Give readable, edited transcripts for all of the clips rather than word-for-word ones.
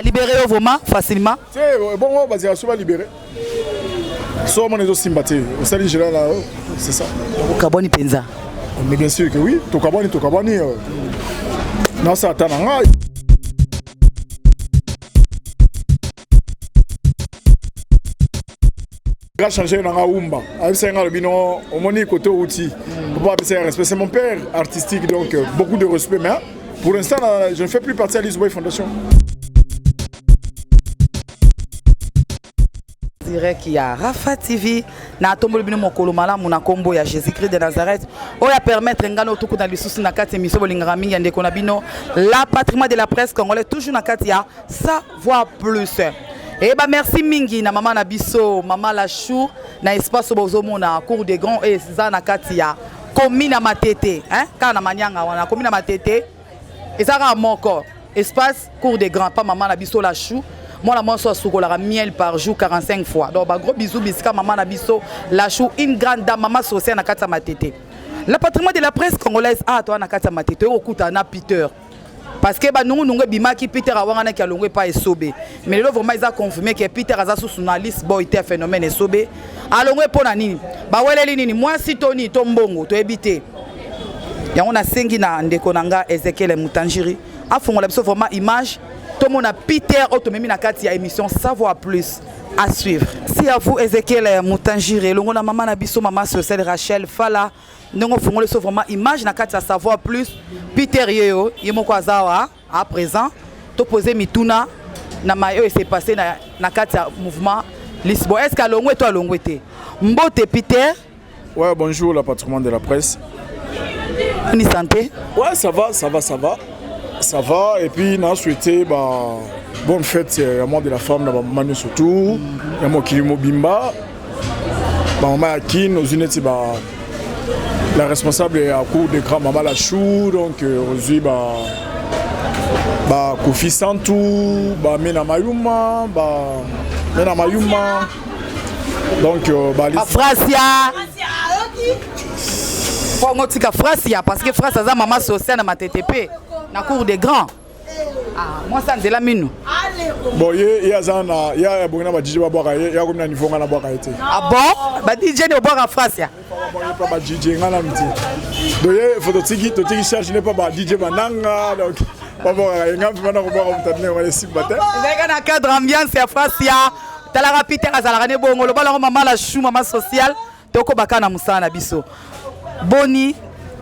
À libérer vraiment facilement. C'est bon, on va souvent libérer. Soit on est aussi sympathique. Au salut général là, c'est ça. Au Kaboni Penza. Mais bien sûr que oui. Tokaboni. Non, ça attend. Il a changé dans la Oumba. Au moni côté outil. C'est mon père artistique, donc beaucoup de respect. Mais pour l'instant, je ne fais plus partie de l'Isboy Foundation. Je dirais qu'il y a Rafa TV, na tombolo bino mokolo malamu na kombo ya Jésus-Christ de Nazareth. Oya permettre ngano tuku na lisusu na kati émission bolingara mingi ndeko na bino la patrimoine de la presse congolaise toujours na kati ya savoir plus. Et bah merci mingi na maman na biso, maman la chou na espace bozomo na cour des grands et ça na kati ya commune Matete, hein? Kana manyanga wana commune Matete. Et ça ra moko espace cour des grands pas maman na biso la chou. Moi, la moisson a miel par jour 45 fois. Donc, gros bisous, bisca, maman Nabiso, la chou, une grande dame, maman sociale, na kata matete. Le patrimoine de la presse congolaise, toi, na kata matete, au coup, na Peter. Parce que nous, nous, bima qui Peter a ouana qui a longé pas esobé. Mais là, vraiment, ils ont confirmé que Peter a sous na liste, boy, était un phénomène esobé. A longé pour nani. Bah, ouais, les nini, moi, si Tony, tombongo, to habité. Ya on a sengi na ndekonanga Ezekiel Mutanjiri. A fond, on a besoin vraiment image. Tout le monde a Peter Automemi na kati ya émission Savoir Plus à suivre. Si à vous Ezekiel Mutanjiri, l'on a maman na biso maman sociale Rachel Fala, nous faisons le vraiment image na kati ya Savoir Plus. Peter Yeo, yemo kwa zawa à présent, to poser mituna na mayo et c'est passé na kati ya mouvement Lisbo. Est-ce qu'à l'ongwe toi l'ongwe te? Mbote Peter. Ouais, bonjour la patrimoine de la presse. Ni santé? Ouais, ça va. Ça va, et puis on a souhaité bonne fête à moi de la femme, à maman surtout, à moi qui est Mobimba, maman Akin, aux unités, la responsable est à court d'écran, maman Lachou, donc aujourd'hui, Kofi Santou, Mena Mayuma, donc Frasia. Frasia, parce que Frasia, c'est maman sociale dans ma TTP. Na cour des grands. Ah, moi ça de la mine. Bon, il y a beaucoup de DJ boire, il y a comme niveau na boire été. Ah bon? Ba DJ ne boire en France ya. Pas DJ ngana miti. Donc il faut que cherche n'est pas DJ bananga donc pas boire ngam fana ko boire mutane wala sibata. Zeka na cadre ambiance ya France ya. Tala rapide azala ne bongo lo bala maman la chou maman sociale toko bakana musana biso. Boni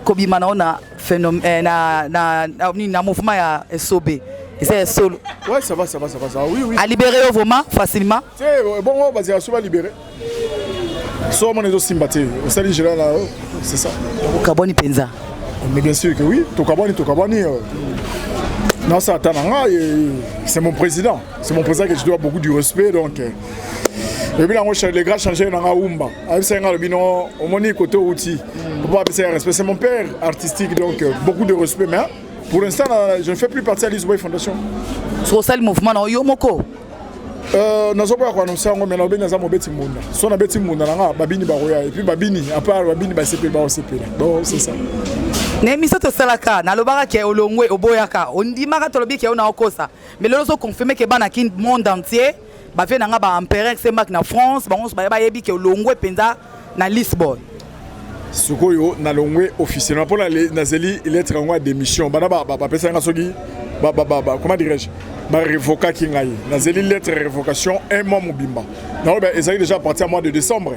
kobima na phénomène na mouvement ya SOB. C'est solo. Ouais, ça va. Oui. À libérer vraiment facilement. C'est bon, on va souvent libérer. Soit on est aussi sympathique. Au salut général là, c'est ça. Au Kaboni Penza. Mais bien sûr que oui. Tokaboni. Non, ça attend. C'est mon président. C'est mon président que je dois beaucoup du respect donc. Et puis là, les gars changé dans la Oumba. Au moni côté outil. C'est mon père artistique, donc beaucoup de respect. Mais pour l'instant, je ne fais plus partie de l'Isboy Foundation. Sur ce mouvement, non, Yomoko. Nous avons annoncé que nous avons Beti Munda. Si on a Beti Munda, Babini Baroya. Et puis Babini, à part Babini, donc c'est ça. Nemiso to salaka na lobaka ke olongwe oboyaka on dit maka to lobi ke ona okosa mais le zo confirmer que bana kin monde entier ba fait nanga ba empereur c'est mak na France ba on ba yebi ke olongwe penza na Lisbonne sukoyo na longwe officiellement pour la nazeli lettre en démission bana ba pesa nga soki ba comment dirais-je ba révoquer kingai nazeli lettre révocation un mois mobimba non ben ils déjà parti à mois de décembre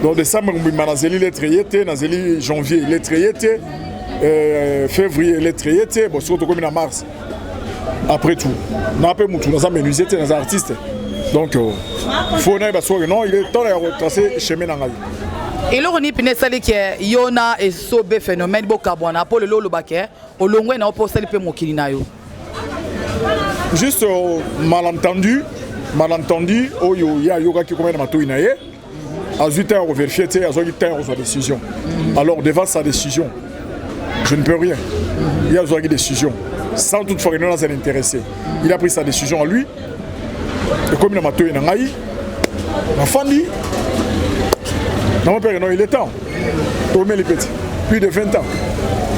donc décembre mobimba nazeli lettre yete nazeli janvier lettre yete février lettre yete bon surtout comme en mars après tout n'a pas mutu dans menuisier dans artiste donc faut non il est temps de retracer chemin dans la vie. Et là on y pine sali que yona et sobe phénomène bokabwana pour le lolo baké au longwe na pour sali pe mokili na yo juste malentendu oyo ya yoga qui comme na matoyi na ye ensuite on vérifier tu as eu temps sa décision alors devant sa décision je ne peux rien il y a une décision sans toutefois que nous nous intéressés il a pris sa décision à lui et comme il a matoyi na ngai na fandi na mon père non il est temps tourner les petits plus de 20 ans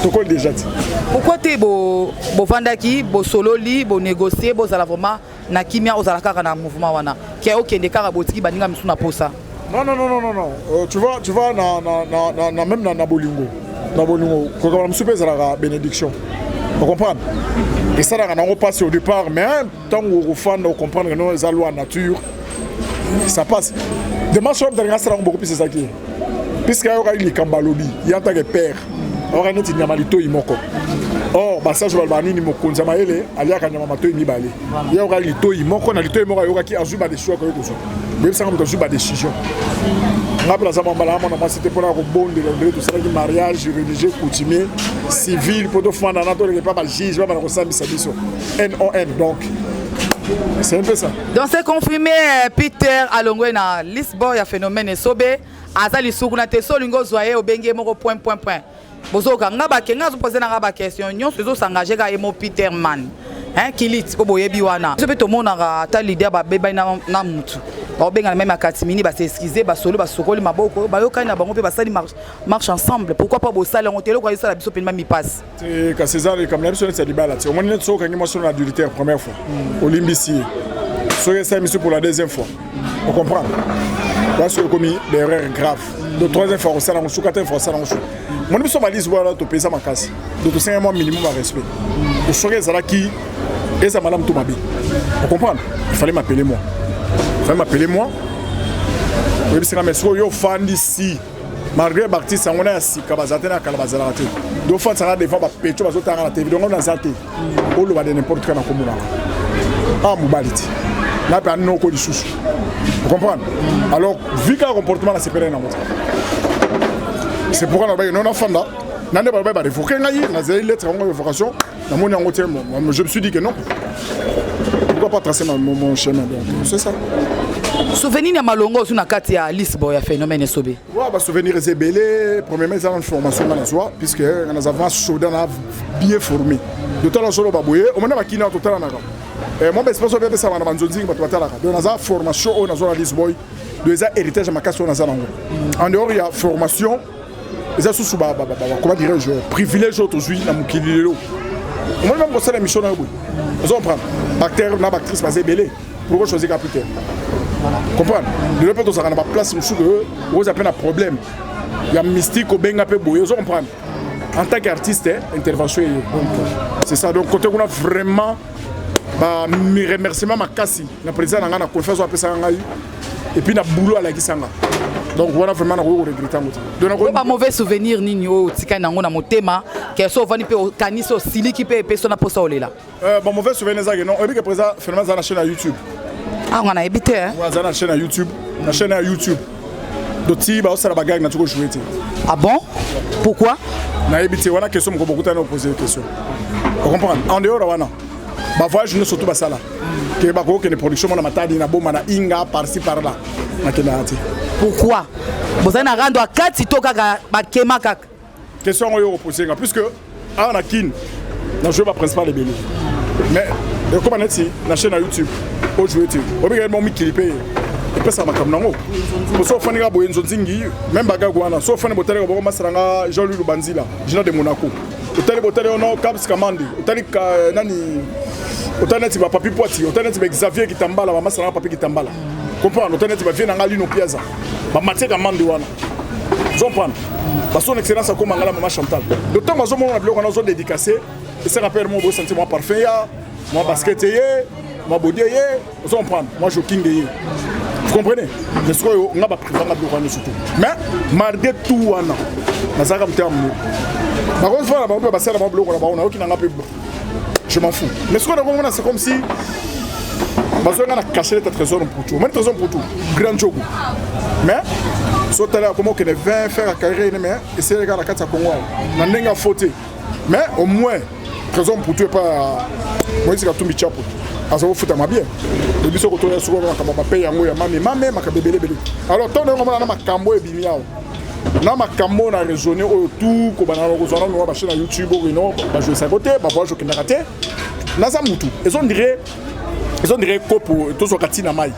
tokoli déjà ti. Pourquoi tu es vendaki, sololi, négocier, la vraiment na kimia ozala kaka na mouvement wana. Qui est OK de kara botiki baninga misu na posa. Non. Tu vois même na bolingo. Na bolingo, quand on me suppose la bénédiction. Vous comprenez? Et ça on a passé au départ, mais tant qu'on refane, on comprend que nous les lois nature, ça passe. Demain soir dans la beaucoup plus ça qui. Puisque il y a eu Kambalobi, il y a un père. On a dit Nyamalito Imoko. Oh, bah ça je vais le bannir Imoko Nzamaele, alia Kanyamato Imibale. Il y a eu Lito Imoko, na Lito Imoko, il y a qui a joué des choix que vous. Même ça on a joué des décisions. On a placé mon malade, on a c'était pour la rebonde de tout ça, du mariage religieux, coutumier, civil, pour tout faire dans notre pas mal juge, pas mal ressemble ça biso. NON donc. C'est un peu ça. Donc c'est confirmé Peter Alongwe na Lisboa ya phénomène sobe azali sukuna te solingo zoye obenge moko point. Bozoka ngaba kenga zo poser na ngaba question nyon sezo s'engager ka emo Peter man. Hein kilit ko boyebi wana. So beto mona ka ta leader ba beba na mutu. Ba benga même akatimini ba s'excuser ba solo ba sokoli maboko ba yoka na bango pe ba sali marche ensemble. Pourquoi pas bo sali on telo ko yisa la biso pe mi passe. C'est ka César comme la biso c'est libala. On moni so ka ngimo sur l'adultère première fois. Olimbisi. So ça monsieur pour la deuxième fois. On comprend. Parce que commis des erreurs graves. De troisième fois ça on sous quatrième fois ça on sous. Mon mission va dire voilà to payer ça ma casse. De tout 5 mois minimum à respect. Pour sourire ça là qui et ça madame tout ma vie. Vous comprenez? Il fallait m'appeler moi. Oui, c'est comme ça yo fan d'ici. Malgré Baptiste on a si kabazate na kalabazala te. Do fan ça devant ba pecho bazo tanga la TV. Donc on a zaté. O lo ba de n'importe quoi na komuna. Ah mubaliti. Na pa no ko disusu. Vous comprenez? Alors vu qu'un comportement là c'est pérenne en mode. C'est pourquoi on a enfant là. Nande ba ba révoquer ngai na zeli lettre en révocation. Na moni en hôtel moi. Je me suis dit que non. Pourquoi pas tracer mon chemin donc c'est ça. Souvenir ya malongo sur na kati ya Lisboa ya phénomène sobe. Ouais bah souvenir c'est belé premièrement ça une formation dans la soie puisque on a avance chaud bien formé. De temps en temps ba boyer on m'a ba kina total na. Moi ben c'est pas ça bien ça na banzonzi ba total là. Donc on a formation on a zone Lisboa de ça héritage ma casse on a ça en dehors il y a formation et ça sous comment dirais-je privilège aujourd'hui na mukililo. On m'a même bossé la mission na boy. On prend bactère na bactrice basé belé pour choisir capitaine. Comprendre? De l'autre ça n'a pas place monsieur que vous avez un problème. Il y a mystique au benga pe boye, vous comprendre. En tant qu'artiste, intervention c'est ça donc côté on a vraiment bah mes remerciements ma kasi na président na confiance après ça et puis na boulot à la kisanga. Donc voilà vraiment na regretter donc pas mauvais souvenir nini o tika nango na motema que so vani pe kaniso siliki pe personne posa olela. Bon mauvais souvenir ça non, et puis que président finalement ça na chaîne YouTube. Ah on a évité hein. On a na chaîne YouTube, Doti ba osala bagage na tuko jouer. Ah bon? Pourquoi? Na évité wana question ko beaucoup tana poser question. Vous comprenez? En dehors wana. Ba voyage nous surtout ba sala. Que ba ko que les productions na matadi na boma na inga par-ci par-là. Na kenati. Pourquoi? Vous avez rendre à 4 kaka ba kema kaka. Question yo poser puisque a na kin na jouer ba principal les belé. Mais comment on est na chaîne YouTube au jouer tu obligatoirement mi clipper et puis ça m'a comme nango pour ça fani ga boyenzo nzingi même baga gwana so fani botale ko masaranga Jean-Louis Lubanzila Gina de Monaco botale on Caps Kamandi otali nani otali ti ba papi poiti otali ti ba Xavier Kitambala ba masaranga papi Kitambala comprendre otali ti ba vie na ngali no piaza ba Mathieu Kamandi wana comprendre ba son excellence comme ngala mama Chantal de temps bazo mona biloko na zo dédicacé et ça rappelle mon beau sentiment parfait moi basket moi body vous comprenez moi jogging vous comprenez mais ce que on a pas pris vraiment de surtout mais malgré tout wana nazaka mterme par contre voilà on peut passer la bloc là-bas on a aucun peu je m'en fous mais ce que on c'est comme si besoin de cacher le trésor pour tout même trésor pour tout grand jogo mais soit là comment que les 20 faire carrière mais essayer regarder la carte à Congo na ndenga faute mais au moins trésor pour tout pas moi c'est tout mi chapeau azo futa mabie de biso ko to ya suko ka ba paye yango ya mame makabebele bele alors tant on na makambo e bimiao na makambo na raisonner au tout ko bana ko zona no ba chaîne YouTube ko no ba jouer ça côté ba voir je kinaka te na za mutu et on dirait ils ont des coupes tous au katina mai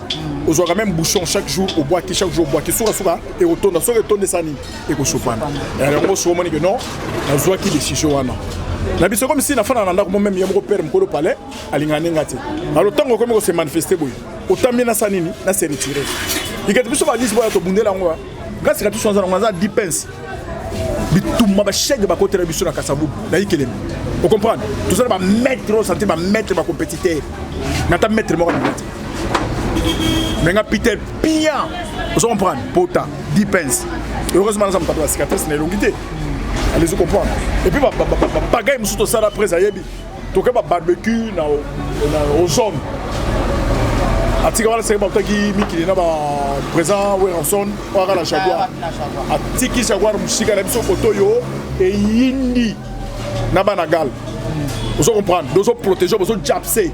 aux quand même bouchon chaque jour au bois qui chaque jour au bois qui soura et au tourne sur le tourne sani et ko chopana et on se moni que non na zoa qui décision wana na biso comme si na fana na ndako même yamo père mkolo palais alingane ngati alors tango comme ko se manifester boy autant bien na sanini na se retirer il que biso ba liste boya to bundela ngwa grâce à tout son ngwa 10 pence bitumba ba chèque ba côté biso na kasabu na ikelem vous comprenez tout ça va mettre au santé va mettre ma compétiteur na ta mettre mo ngati mais nga Peter bien vous comprenez pota 10 pence heureusement nous avons pas de cicatrice na longité allez vous comprendre et puis bagaille musuto sala après ayebi to ka barbecue na au zone atika wala c'est pas qui miki na ba présent Weranson ou la Jaguar atiki Jaguar musika na biso photo yo et yindi na banagal vous comprenez deux autres protéger vous autres japsé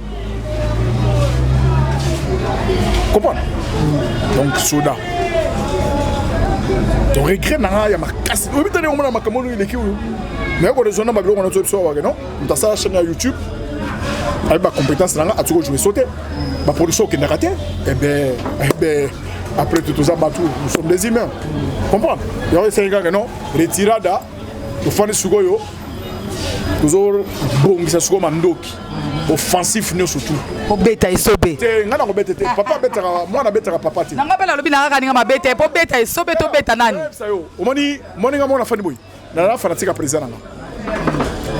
comprendre donc soda donc regret na ya makasi oui tane on na makamoni ile kiu mais ko raisonner ba biloko na to biso wa non on ta sa chaîne YouTube avec ma compétence là a toujours jouer sauter ma production qui n'a raté et ben après tout ça batou nous sommes des humains comprendre il y a c'est gars non retirada au fond sugoyo toujours bongisa sugo mandoki offensif nous surtout po beta isobe te ngana ko betete papa betera mwana betera papa te nanga bela lobi nanga kaninga mabete po beta isobe to beta nani sayo omoni nga mona fani boy na fanatique président nanga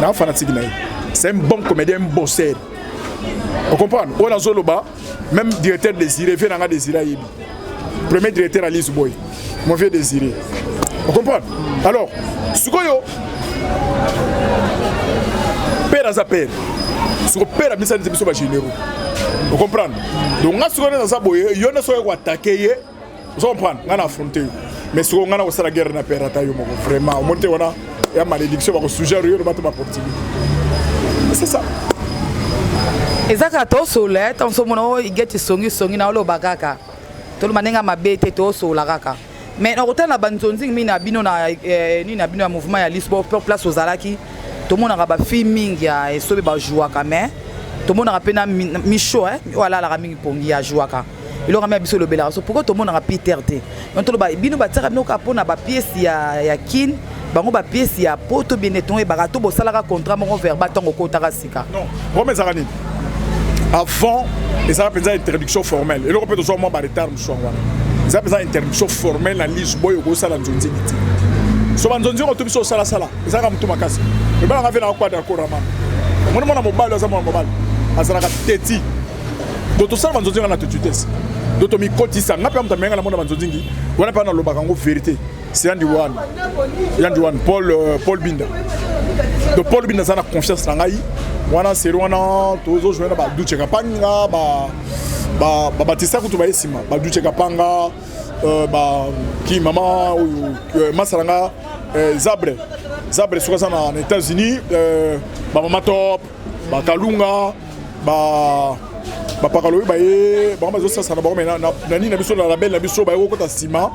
na fanatique naï c'est un bon comédien bosseur on comprend on a zoloba même directeur désiré vient nanga désiré yebi premier directeur Alice Boy mon vieux désiré on comprend alors sukoyo père à père sur père à mission de biso généraux vous comprenez donc nga siko na za boye yo na so ko attaquer vous comprenez nga na affronter mais siko nga na ko sala guerre na père atayo mo vraiment monte wana ya malédiction ba ko suggérer yo bato ba portugais c'est ça ezaka to sole ton so mono igeti songi na lo bakaka to manenga mabete to sola kaka mais na kotana banzonzi mina bino na ni na bino ya mouvement ya Lisbon pour place aux alaki tout le monde a ba filming ya esobe ba jouaka mais tout le monde a pena micho hein voilà la ramingi pongi ya jouaka il aura mis biso le bela so pourquoi tout le monde a Peter te donc to ba bino ba tsaka bino ka pona ba pièce ya kin bango ba pièce ya poto beneton e ba to bo salaka contrat mo verba tango kotaka sika non comme ça rani avant les a une introduction formelle et le repère toujours moi ba retard mshongwa ça besoin interdiction formelle na Lisboa yo ko sala nzonzi niti so banzonzi ko tubiso sala ça ka mtu makasi mais ba ngave na kwa d'accord ama mona mobile za mobile azala ka teti do to sala banzonzi na tututesse do to mi kotisa ngape mta menga na mona banzonzi ngi wana pa na lobaka ngo vérité c'est Yandi One Paul Binda do Paul Binda za na confiance na ngai wana sero wana tozo jouer na ba duche kapanga ba batisa kutu ba esima ba duche kapanga ba ki mama masaranga Zabre sur ça aux États-Unis ba mama top ba kalunga ba pakalo ba ba mazo ça na ba na ni na biso na label na biso ba ko ta sima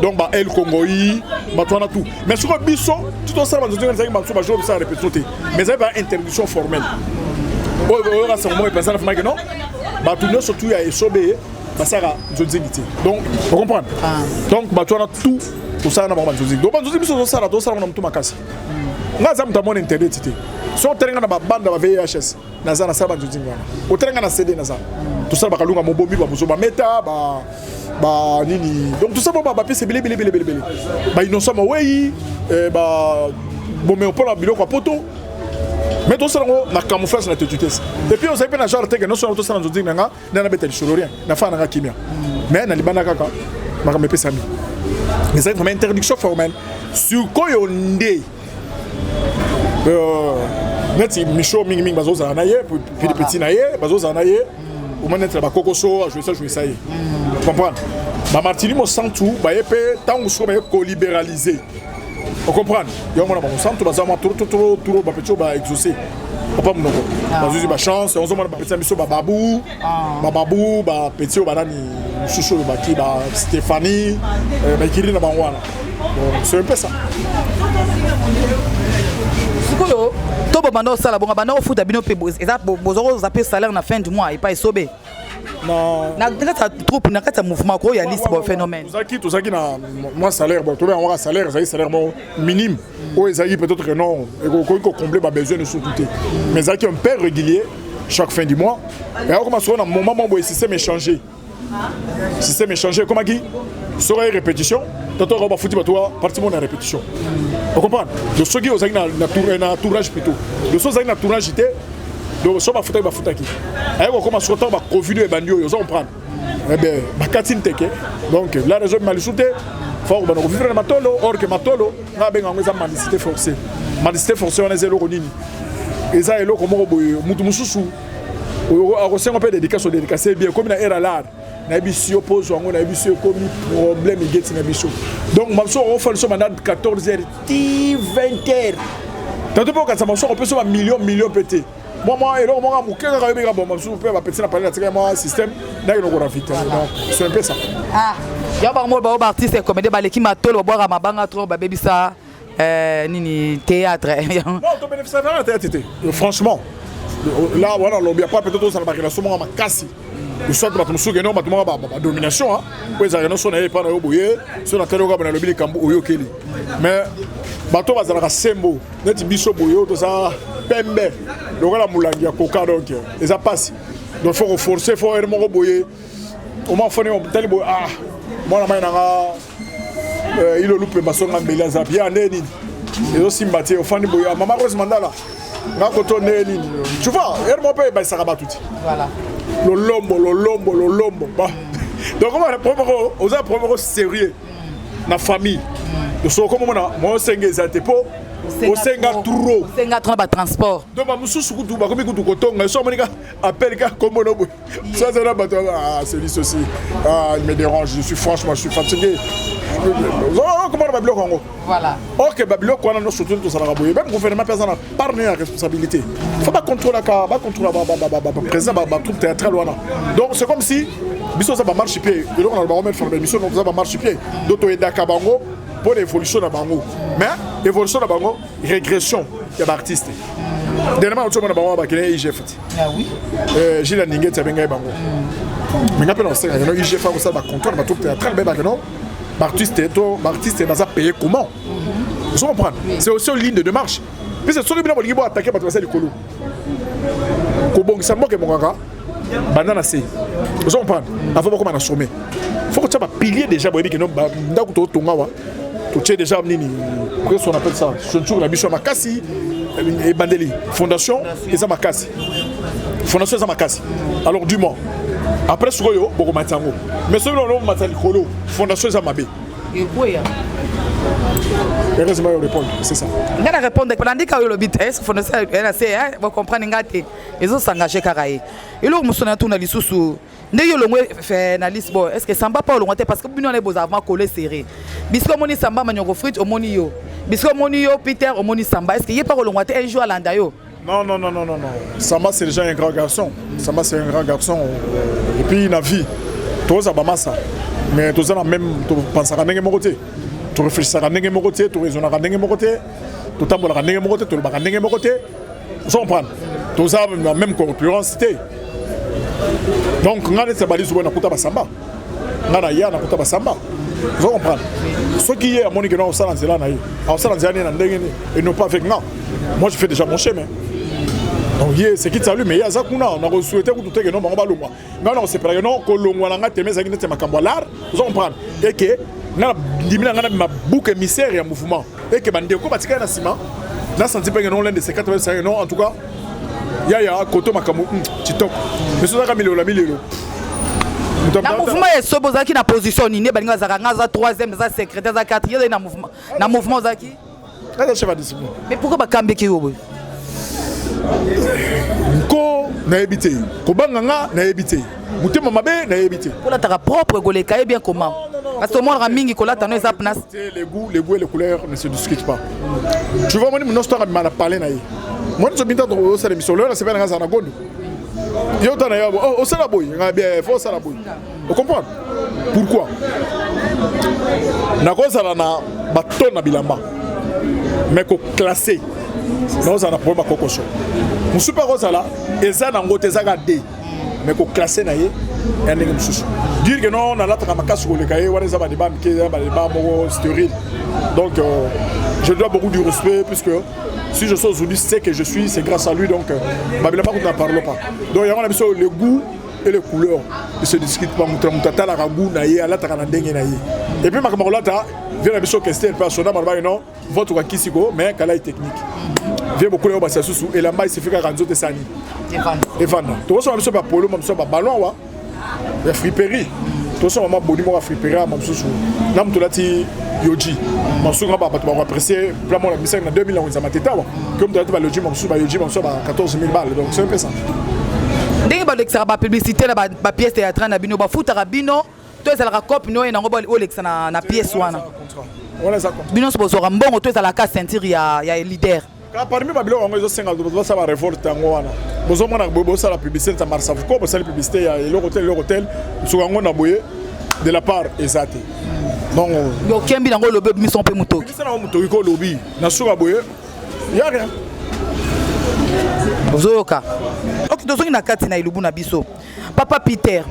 donc ba El Congoi ba toi na tout mais sur biso tout ça ba nzo nzaki ba so ba jour ça répéter mais ça ba interdiction formelle o ra ça moi personne fait non ba tout surtout ya esobe ba ça nzozingiti donc vous comprenez donc ba toi na tout ça na ba nzozingiti donc ba nzozingiti biso ça na to ça na mtu makasi ngaza mtu amone internet te so terenga na banda ba VHS naza na saba nzozingiti wana o terenga na CD naza tout ça ba kalunga mobombi ba buzo ba meta ba nini donc tout ça ba pese belé ba innocent wei ba bomé pour la biloko poto mais tout ça na camouflage na tututesse et puis on sait pas na genre teke non so tout ça nzozingiti nga na beta rien na fa na kimia mais na libana kaka ba me pesa mi mais c'est vraiment interdiction formelle sur koyo ndé neti micho mingi bazoza na ye petit na ye bazoza na ye au moins être ba kokoso a jouer ça y comprendre ba Martini mo santu ba yepe tango so ba ko libéraliser on comprendre yo mona ba mo santu baza mo trop ba petit ba exaucer papa monoko bazuzi ba chance on zo mona ba petit miso ba babu ba petit ba nani chouchou ba ki ba Stéphanie ba kiri na ba wana c'est un peu ça sikoyo to bobando sala bonga bando foot abino pe eza bozoro zaper salaire na fin du mois et pas isobe na kata troupe na kata mouvement ko ya liste bon phénomène tozaki na moi salaire bon to on a salaire minime ou ezaki peut-être que non et ko combler ba besoin de sous-tout mais ezaki un père régulier chaque fin du mois et alors comment sur un moment où le système est changé comment qui sera répétition tantôt on va foutre toi partir en répétition vous comprenez de ceux qui ont na tournage plutôt de ceux qui na tournage était donc ça va foutre qui et on commence sur temps va covid et bandio ils ont prendre eh ben bakatine teke donc la raison mal sauté faut on va vivre na matolo or que matolo na benga ngeza mendicité forcée on est zéro nini eza elo komoko boye mutu mususu akosenga mpe dédicace dédicace bien comme na era l'art na biso oppose wango na biso comme problème get na biso donc mamso on fait le mandat 14h 20h tant pour que ça mamso on peut so million pété moi elo moi mukeka ka yebeka bon mamso peut ba pété na parler na moi système na ko rafita donc c'est un peu ça ya ba mo ba artiste comédie ba leki matolo boira mabanga trop ba bebisa nini théâtre non to bénéficie de la théâtre franchement là voilà l'obia pas peut-être ça la relation ma kasi le soit de battre souga non battre ma domination hein oui ça non sonner pas na boye sur la télé na lobby kambo oyo keli mais bato bazala ka sembo net biso boyo to ça pembe donc la mulangi ya coca donc et ça passe donc faut renforcer faut être mo boye au moins faut tel boye moi la main il le loupe basonga mbela za bien neni et aussi mbaté au fani boya mama Rose Mandala nga koto neni tu vois elle mon père ba saraba tout voilà le lombo bah donc comment le premier sérieux na famille de so comme moi senga ezate po au senga trop ba transport donc ba mususu kutu ba komi kutu kotonga so monika appelle ka comme no ça c'est là bato c'est lui ceci il me dérange je suis fatigué comment ba bloc en voilà OK ba bloc on a surtout tout ça la boye même gouvernement personne a parlé la responsabilité faut pas contrôler président ba troupe théâtrale wana donc c'est comme si biso ça ba marche pied donc on va remettre faire mission donc ça ba marche pied d'auto eda kabango pour l'évolution de bango mais évolution de bango régression ya artiste dernièrement on a bango ba kene IGF ah oui Gilles Ningeti benga bango mais ngape non c'est no IGF fa ça ba contrôle ba troupe théâtrale ba non artiste dans un pays comment vous comprenez c'est aussi une ligne de démarche puis c'est sur le bilan bolingo attaquer ba tresser likolo ko bongisa mboke mongaka banana c'est vous comprenez avant comment on a sommé faut que tu aies pilier déjà boyebi que non ndako to tonga wa to tché déjà nini qu'est-ce qu'on appelle ça sur la mission makasi et bandeli fondation et ça makasi fondation ça makasi alors du moins après ce yo boko matango mais celui là on matali kolo fondation ça mabé et quoi ya heureusement il répond c'est ça ngana répondre pendant que le bit est fondation elle c'est vous comprenez ngate ils ont s'engager karaye et là musona tuna lisusu ndeye longwe fait na liste bon est-ce que samba pas longwe parce que bino les beaux avant coller serré bisco moni samba manyo frit au moni yo bisco moni yo Peter au moni samba est-ce que y pas longwe un jour à landa yo non Samba c'est déjà un grand garçon Samba c'est un grand garçon et puis la vie tous abamasa mais tous en même tu penses à ndenge mokoté tu réfléchis à ndenge mokoté tu raisonnes à ndenge mokoté tu tambola à ndenge mokoté tu ba ndenge mokoté vous comprenez tous ça même concurrence donc ngana c'est bali zuwa na kuta basamba ngana ya na kuta basamba vous comprenez ce qui est à monique non ça là na yi alors ça là na ndenge et non pas avec moi je fais déjà mon chemin donc c'est qui salut mais ya za kuna on a souhaité que tout est non ba longwa non c'est pas non ko longwa na ngate meza ngite makambo lar vous comprenez et que na ndimina ngana ma bouc émissaire ya mouvement et que bandeko batika na sima na senti pas non l'un de ces 85 non en tout cas ya koto makambo TikTok mais ça ka milelo na mouvement est sobozaki na position ni ne balinga za nga za 3e za secrétaire za 4e na mouvement zaki là chef de discipline mais pourquoi ba kambeki yo ko na ebité ko banganga na ebité mutema mabe na ebité pour la ta propre goleka et bien comment parce que moi ramingi ko la tano ezap nas les goûts et les couleurs ne se discutent pas tu vois moi mon histoire m'a parlé na yi moi je binta do ça l'émission là c'est pas nga za na gondo yo tana yabo o sala boy nga bien faut sala boy vous comprenez pourquoi na ko sala na baton na bilamba mais ko classer non ça na problème kokoso musupa ko là eza na ngote ezaka D mais ko classer na ye ya ndenge mususu dire que non na lata makasi ko le kaye wana za ba débat mike za ba débat mo stérile donc je dois beaucoup du respect puisque si je suis aujourd'hui c'est que je suis c'est grâce à lui donc babila pas qu'on n'en parle pas donc il y a le goût et les couleurs de se discutent pas mutata la goût na ye ala ta na ndenge na ye et puis makamolata vient la biso question personnel malba non votre kisiko mais kala technique vient beaucoup les basa sous et la maille se fait ka ranzo te sani Evanda to so biso ba polo mamso ba ballon wa ya friperie to so mama boni mo friperie mamso na mutolati yoji mamso ba ba apprécier plan la mission na 2000 ans za mateta wa comme to ba yoji mamso ba 14 000 balles donc c'est un peu ça ndenge ba lexera ba publicité la ba pièce théâtrale na bino ba futa rabino to ezalaka copie no na ngoba o lexa na pièce wana voilà ça compte bino so bozora mbongo to ezalaka ceinture ya leader parmi ma bilo ngo ezosenga ça va révolte ngo wana bozo mona bobo ça la publicité ça marche ko bo ça la publicité ya l'hôtel sokango na boye de la part ezate donc yo kembi nango lobe mission pe mutoki ça na mutoki ko lobi na suka boye ya rien bozoyoka ok tozongi na kati na ilubu na biso papa Peter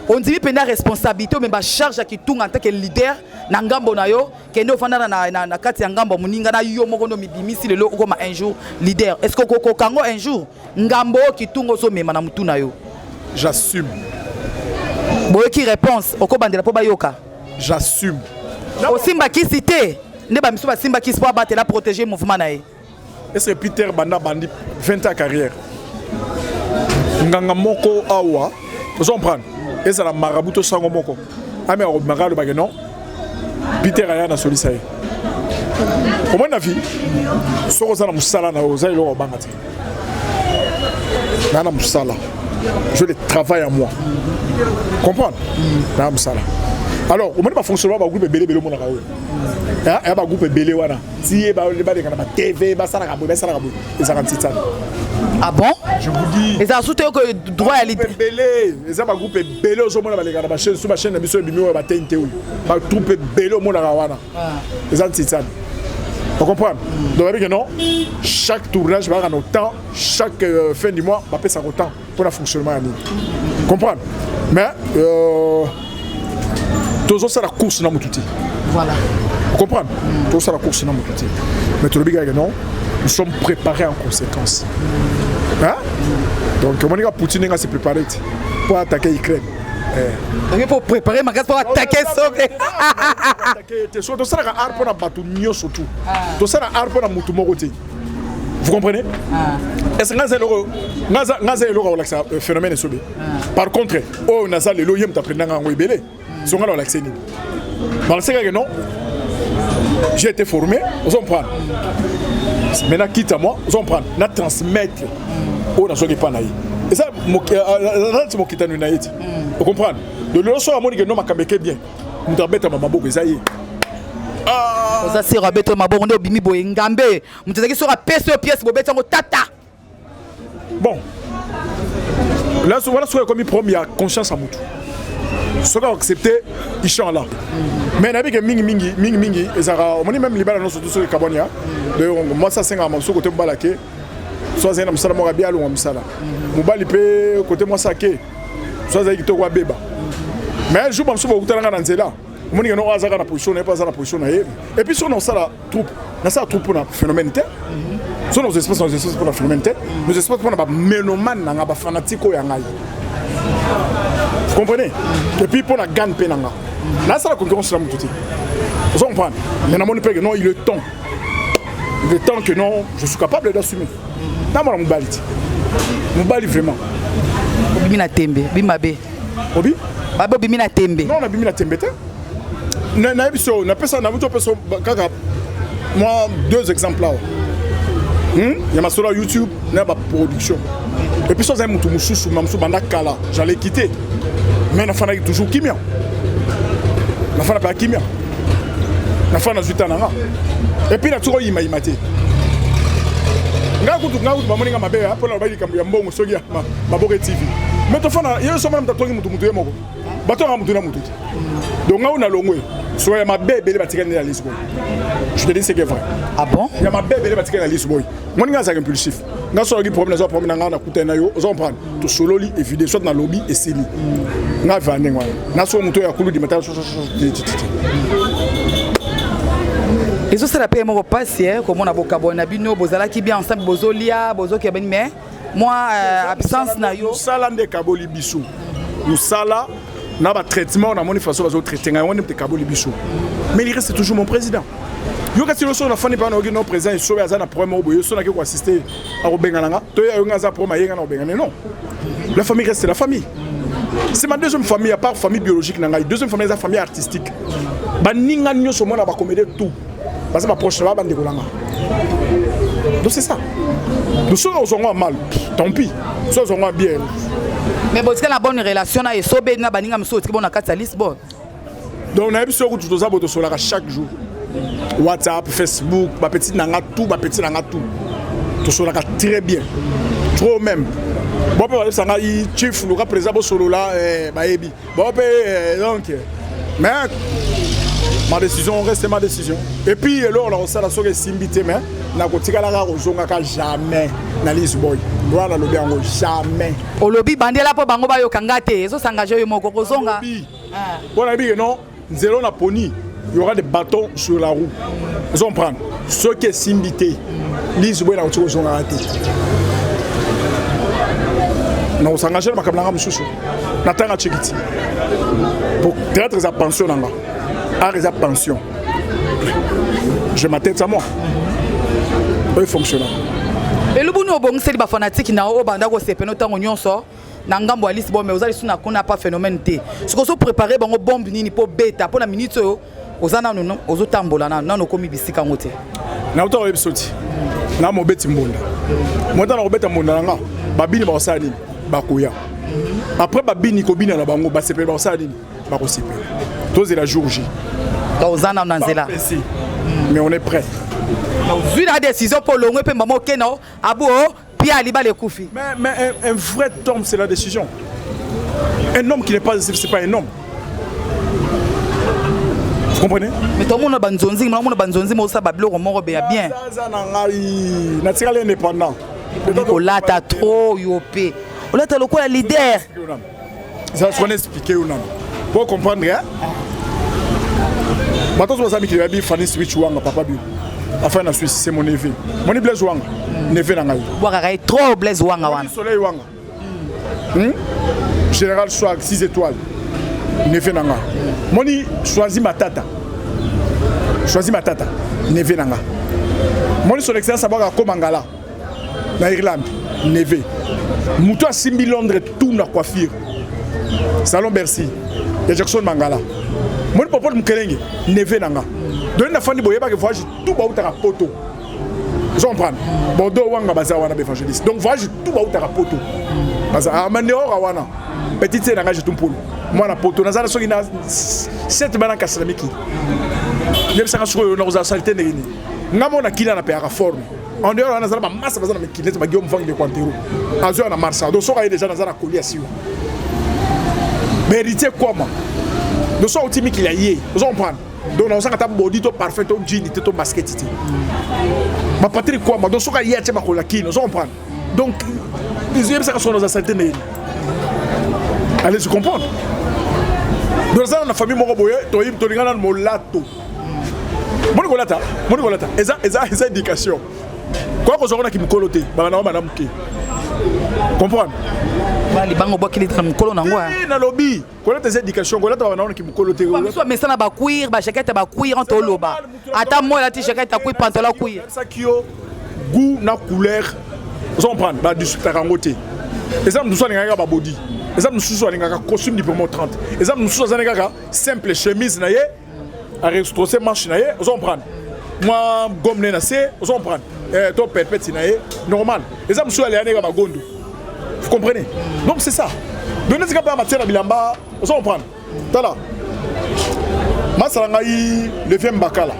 on dit pena responsabilité mais ba charge qui tunga en tant que leader na ngambo na yo kende ofanda na kati ya ngambo muninga na yo moko no mibimisi lelo okoma un jour leader est-ce que ko kango un jour ngambo ki tungo so mema na mutu na yo j'assume boye ki réponse okobandela po bayoka j'assume osimba ki cité nde ba miso ba simba ki sport batela protéger mouvement na ye est-ce que Peter banda bandi 20 ans carrière nganga moko awa vous comprenez et ça la marabout sango moko ami a magalo ba non Peter aya na solisa ye au moins na vie soko za na musala na oza ilo bangati na musala je le travail à moi comprendre na musala alors au moins pas fonctionnement ba groupe belé mona kawo ya ba groupe belé wana tié ba le ba de kana TV ba sala ka bo ça kan titane. Ah bon? Je vous dis. Et ça soutient que droit à l'idée. Belé, les ama groupe belé au moment la gars chaîne sur ma chaîne émission bimio ba TNT oui. Ba troupe belé au monde wana. Les antitane. Vous comprenez? Donc avec non, chaque tournage va en temps, chaque fin du mois va payer ça autant pour le fonctionnement à comprendre? Mais toujours ça la course dans Moutouti. Voilà. Vous comprenez? Toujours ça la course dans Moutouti. Mais tout le big non, nous sommes préparés en conséquence. Hein? Donc, comment Poutine s'est préparé pour attaquer l'Ukraine? Donc, pour préparer ma pour attaquer ça. Tout ça, c'est un arbre pour battre surtout. Tout ça, c'est un arbre pour battre. Vous comprenez? Est-ce que vous avez un phénomène de par contre, on a le loyer qui apprend à Webele. Si on a l'accès, non. J'ai été formé, vous comprenez? Maintenant, quitte à moi, vous comprenez? Na transmettre. On a choisi pas naï. Et ça, c'est mon qui t'a naï. Vous comprenez? De l'autre à mon que non m'a camé bien. Nous t'embête à ma mabo ça y est. Ah. Ça c'est rabette ma bon on est bimi boy ngambe. Nous t'as dit sur la pièce bobette en tata. Bon. Là, voilà ce comme il promet, il y a conscience à Moutou. Ce qu'on a accepté, ils sont là. Mais il y a mingi, et ça on est même libéré dans surtout sur le Cabonia. Moi, ça c'est un morceau côté Balaké. Soit un amsala mo bien ou amsala. Mobali pe côté moi saké. Soit ça qui te quoi beba. Mais je pense que vous êtes dans nzela. Mon ni no azaka na position n'est pas na position na. Et puis sur nos sala troupe, na ça troupe pour un phénomène tel. Sur nos espaces pour un phénomène tel. Nos espaces pour un ménomane na ba fanatico ya ngai. Vous comprenez? Et puis pour la gagne penanga. Là ça la concurrence là tout. Vous comprenez? Mais na mon père non, il est temps. Il est temps que non, je suis capable d'assumer. Non, moi, je bali vraiment. Bimina tembe, bimabe. Obi? Babo bimina tembe. Non, on a bimina tembe. Na ebiso, na pesa na muto pesa kaka. Moi, deux exemples là. Il y a ma sur YouTube, na ba production. Et puis ça c'est mutu mususu, mamsu banda kala. J'allais quitter. Mais na fana toujours kimia. Na fana pas kimia. Na fana zuta nanga. Et puis na turo imate. Nga kutu bamoni nga mabe hapo na bali kambu ya mbongo sogi ya Maboke TV. Mais tu fais, il y a un sommet de toi qui m'a moko. Bateau a moutou na moutou. Donc là on a l'ongoué. Soit ma bébé les bâtiments dans Lisbonne. Je te dis c'est vrai. Ah bon? Il y a ma bébé les bâtiments dans Lisbonne. Moi je suis impulsif. Quand je suis problème, je suis problème dans la coûte na yo. On prend tout solo li et vidéo soit dans lobby et c'est li. Na vendre moi. Na so moutou ya kulu di matin. Et ça c'est la paix mon passé comme on a beaucoup bon abino bozala qui bien ensemble bozolia bozo qui ben mais moi absence na yo salande kaboli biso. Nous sala na ba traitement na moni façon bazo traiter nga on te kaboli biso. Mais il reste toujours mon président. Yo ka tilo so na fani pa na ogino président et so ya za na problème oboyo so na ke ko assister a robengana to ya nga za pro mayenga na robengana non. La famille reste la famille. C'est ma deuxième famille à part famille biologique na nga deuxième famille la famille artistique. Ba ninga nyoso mona ba comédie tout. Parce que ma proche là bande kolanga. Donc c'est ça. Nous sommes au mal, tant pis. Nous sommes au bien. Mais parce que la bonne relation na esobe na baninga mso ti bona kata Lisbonne. Donc on a besoin que tout ça boto solara chaque jour. WhatsApp, Facebook, ma petite nanga tout, tout solara très bien. Trop même. Bon peut ça nga chief le représentant solo là baebi. Bon peut donc mais ma décision reste ma décision. Et puis là on a reçu la soirée simbité mais na kotika la rozonga ka jamais na Lisbonne. Doit na lobby ngo jamais. Au lobby bandela po bango ba yo kangate, eso s'engager yo moko kozonga. Bon abi non, zéro na pony, il y aura des bâtons sur la roue. Ils vont prendre ceux qui est simbité. Lisbonne na kotika zonga raté. Na s'engager na makamlanga mususu. Na tanga chikiti. Pour théâtre za pension nanga. À la pension. Je m'attends à moi. Oui, fonctionnel. Et le bon bon c'est les fanatiques na o banda ko sepeno tango nyonso na ngambo ya Lisbonne mais ozali suna kona pas phénomène té. Ce qu'on se préparer bango bombe nini po beta po na minute yo ozana non ozotambola na no komi bisika ngote. Na uto episode. Na mo beti mbonda. Mo tana ko beta mbonda nga babini ba osali bakoya. Après babini ko bina na bango ba sepelo ba osali ba ko sepelo. Tous la jour J. Ozana nanzela. Mais on est prêt. Vu la décision pour l'ongwe pe maman keno abo puis aliba le koufi. Mais un vrai homme c'est la décision. Un homme qui n'est pas c'est pas un homme. Vous comprenez? Mais tout le monde a banzonzi, tout le monde a banzonzi mais ça bablo moko bien. Ça na ngai na tika indépendant. Là t'as trop yopé. Là t'as le quoi leader. Ça se connaît expliquer ou non. Pour comprendre hein? Maintenant je vais dire que Fanny Switch Wanga papa bio. Enfin la Suisse c'est mon neveu. Mon Blaise Wanga. Neveu na ngai. Wanga trop Blaise Wanga wana. Soleil Wanga. Général Swag 6 étoiles. Neveu na ngai. Moni choisi ma tata. Choisi ma tata. Neveu na ngai. Moni son excellence abaka Komangala. Na Irlande. Neveu. Moutou a 6 000 Londres tout na coiffure. Salon Bercy. Et Jackson Mangala. Moi je propose Mkelenge, Neve Nanga. Donne la fin de voyage tout bas où tu as poto. Je comprends. Bordeaux Wanga Baza Wana évangéliste. Donc voyage tout bas où tu as poto. Baza Amandeo Rawana. Petite c'est Nanga Jeton Polo. Moi la poto. Nazara Sogina 7 banana Kassamiki. Même ça sur nos saleté Negini. Namo na kila na père forme. En dehors on a zala masse bazana me kilete ba Guillaume Fang de Quantero. Azo na Marsa. Donc soka déjà nazara coller asio. Mérité comment? Nous sommes optimistes qu'il y a hier. Nous allons prendre. Donc, nous avons un body parfait, un jean, un basket. Ma patrie quoi? Donc, nous avons hier, nous allons prendre. Donc, les yeux, ça sont nos assaillants. Allez, je comprends. Nous avons une famille moroboye, tu as un molato. Monigolata. Eza éducation. Quoi que ce qui me colote, madame qui. Comprendre? Les banques bois qui les trament colon en quoi? Na lobby. Quoi tes éducations? Quoi tu vas qui me colote? Soit mais ça na ba cuir, ba jaquette ba cuir en toloba. Attends moi la t-shirt ta cuir pantalon cuir. Ça qui yo goût na couleur. On prend ba du super rangoté. Exemple nous sommes nga ba body. Exemple nous sommes nga costume du promo 30. Exemple nous sommes nga simple chemise na ye. A restrosser manche na ye, on prend. Moi gomme na c'est, on prend. Toi perpète na ye, normal. Exemple nous sommes aller nga ba gondo. Vous comprenez? Donc c'est ça. Donnez ce qu'on peut en matière de bilamba, on s'en prend. T'as là. Masarangaï, le vieux Mbakala.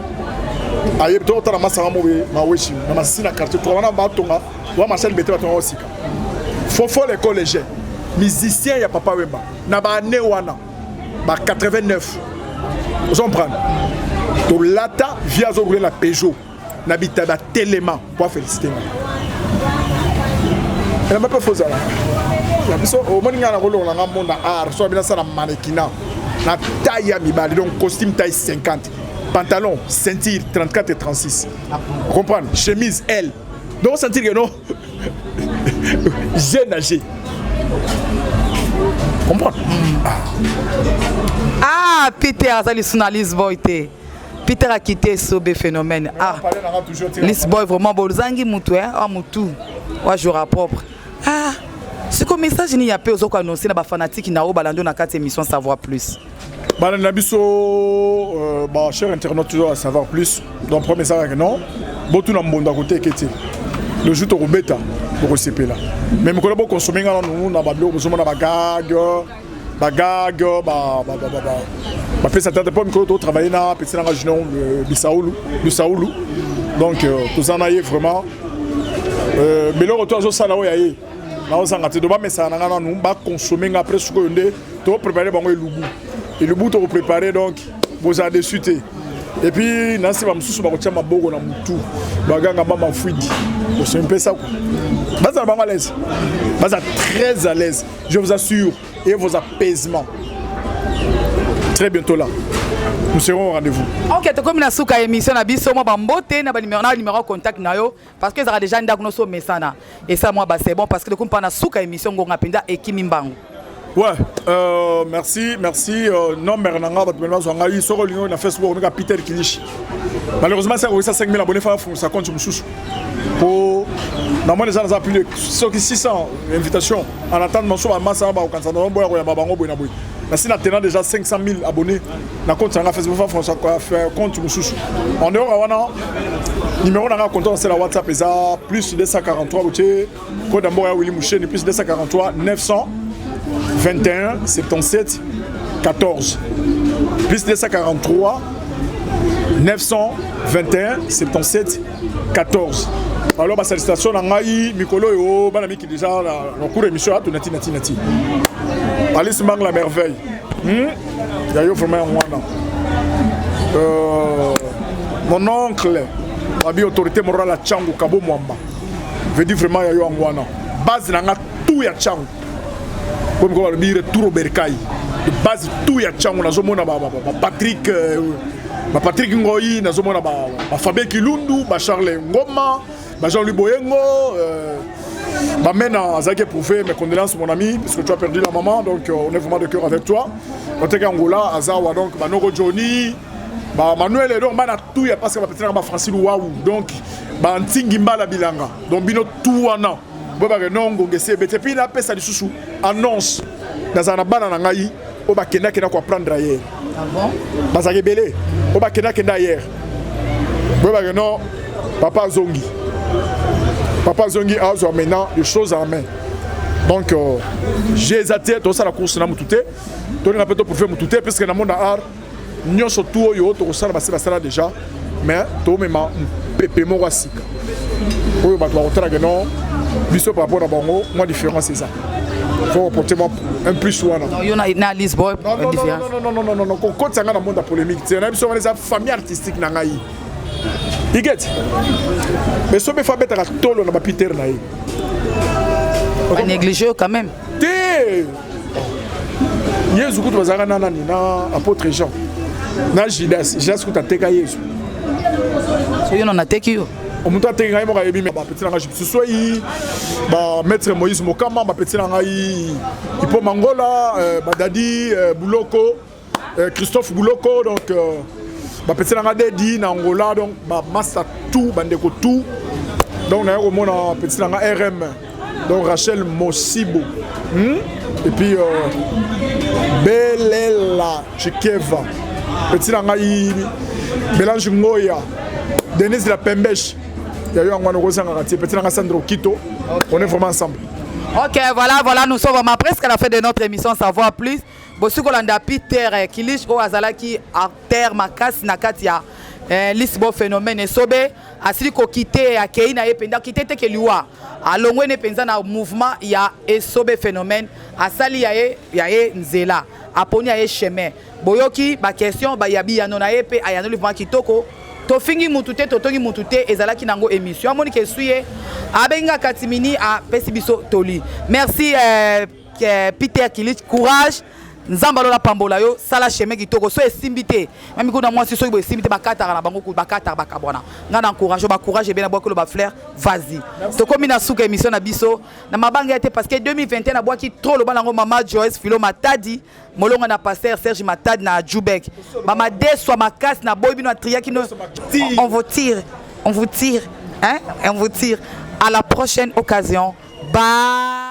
Aïe, toi, t'as la Masaramoué, ma weshi, ma sina carte, toi, on a Batonga, ou à Marcel Bété, on a aussi. Faut l'école léger. musicien ya Papa Wemba na ba année wana ba 89 vous comprenez to lata via zo la Peugeot na bitaba Téléma pour féliciter elle m'a pas faux ça là la biso au moninga na rolo na monde art so bina ça na mannequinat na taille ya mibali donc costume taille 50 pantalon ceinture 34 et 36 vous comprenez chemise L donc sentir que non j'ai nagé comprendre ah Peter azali suna Lisboy te Peter a quitté Sobe phénomène ah Lisboy vraiment bolzangi mutu hein ah mutu wa jour propre ah c'est comme message ni ya pe ozo ko annoncer na ba fanatique na o balando na 4 émissions savoir plus bah na biso bah cher internaute toujours à savoir plus donc premier ça que non botu na mbonda côté kete le jour to beta pour receper là même ko bo consommer ngana nous na ba blo bozo na ba gag ba pesa tata pomme ko travailler na petit na région du Saoulou donc tout ça na vraiment mais le retour zo sala o yaye na ozanga te do ba mesa na ngana nous ba consommer après ce ko ndé to préparer bango elubu to préparer donc vous a déçuté et puis nasi ba mususu ba kotia maboko na mutu baganga mama fuidi c'est un peu ça quoi baza ba à l'aise baza très à l'aise je vous assure et vos apaisements très bientôt là nous serons au rendez-vous. OK, to comme na suka émission na biso moi ba mbote na ba numéro contact na yo parce que ça a déjà ndako no so mesana et ça moi ba c'est bon parce que comme pa na suka émission ngonga penda ekimimbango. Ouais, merci. Non, Mernanga, sur Facebook, on a Peter Kilish. Malheureusement, ça 5000 abonnés, ça compte sur mon chouchou. Pour normalement, les gens ont plus de 600 invitations. En attendant, je suis à Massa, au Kansano, si nous avons déjà 500 000 abonnés, on compte sur Facebook, ça compte sur mon chouchou. En dehors, numéro de compte, c'est la WhatsApp, plus 243, code d'Amboya Willy Mouché, plus 243 900. 21 77 14 plus 243 921 77 14 alors ma salutation na ngai mikolo yo bana miki déjà na cours émission à tonati nati Alice Mang la merveille ya yo vraiment wana mon oncle abi autorité morale à Tchangu Kabo Mwamba veut dire vraiment ya yo wana base na nga tout ya Tchangu comme on va dire retour au bercail de base tout ya Tchangu na zomona Patrick Ngoyi na zomona Fabien Kilundu Charles Ngoma Jean-Louis Boyengo Mena Zake prouvé mes condoléances mon ami parce que tu as perdu la maman donc on est vraiment de cœur avec toi on est Angola Azawa donc Noro Johnny Manuel et donc bana tout ya parce que petit na Francine Waou donc Ntingi Mbala Bilanga donc bino tout wana boba non ngongese bete puis la pesa lisusu annonce dans un bana na ngai o ba kenda ko prendre ailleurs ah bon bazake belé o ba kenda ailleurs boba non papa zongi a zo maintenant les choses en main donc j'ai zaté tout ça la course na mutute to ni rapeto pour faire mutute parce que na monde art nyoso tout yo to ça basala déjà mais to mema pepe mo wasika oyo ba to otara que non biso par rapport à Bango, moi différence c'est ça. Il faut reporter un plus ou un. Non, il y a Lisboa. Non, quand ça dans le monde polémique, c'est une famille artistique nangai. You get? Mais ce que fait mettre à tolo na Peter naï. Pas négligé quand même. Té. Yesu kutu bazanga nana ni na apôtre Jean. Na Judas kutu ateka Yesu. So yo na teki yo. On monte à terrain, on va y aller. Petit langage, ce soit maître Moïse Mokama, petit langage, Hippo Mangola, Dadi Bouloko, Christophe Bouloko, donc petit langage Dedi, Angola, donc Massa tout, Bandeko tout, donc on a au moins petit langage RM, donc Rachel Mosibo, et puis Belela Chikeva, petit langage Belange Ngoya, Denise la Pembèche. Il y a eu un petit Sandro Kito. On est vraiment ensemble. Ok, voilà, nous sommes vraiment presque à la fin de notre émission Savoir Plus. Bosu Kolanda Peter Kilish au Azalaki Arter Makas Nakatia Lisbo phénomène esobe asili ko quitter akei na ependa quitter te ke liwa alongwe ne penza na mouvement ya esobe phénomène asali yae nzela aponi yae chemin boyoki ba question ba yabi ya nona epe ayano livement kitoko to fingi mutute to tongi mutute ezalaki nango émission amoni ke suye abenga katimini a pesibiso toli merci Peter Kilich courage nzambalo la pambola yo sala chemin kitoko so esimbité même ko na moi so bo esimbité bakata na bango ko bakata bakabona ngana encourage ba courage bien na boko ba fleur vas-y to komi na suka émission na biso na mabanga était parce que 2021 na boaki trop le bango mama Joyce Philo Matadi molonga na pasteur Serge Matadi na Jubek mama deswa makasi na boy bino triaki no on vous tire hein on vous tire à la prochaine occasion bye.